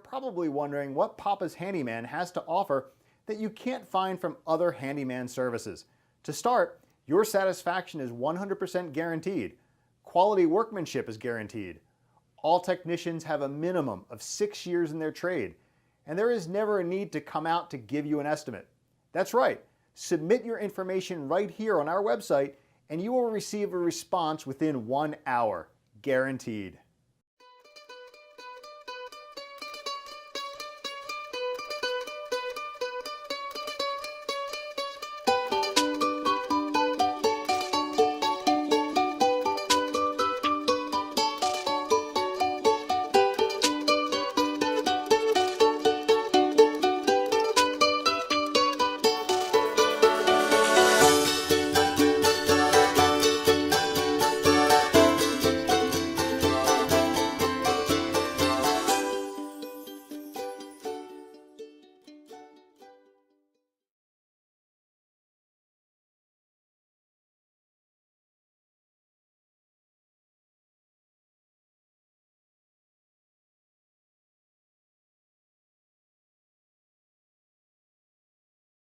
probably wondering what Papa's Handyman has to offer that you can't find from other handyman services. To start, your satisfaction is 100% guaranteed. Quality workmanship is guaranteed. All technicians have a minimum of 6 years in their trade, and there is never a need to come out to give you an estimate. That's right, submit your information right here on our website and you will receive a response within 1 hour, guaranteed.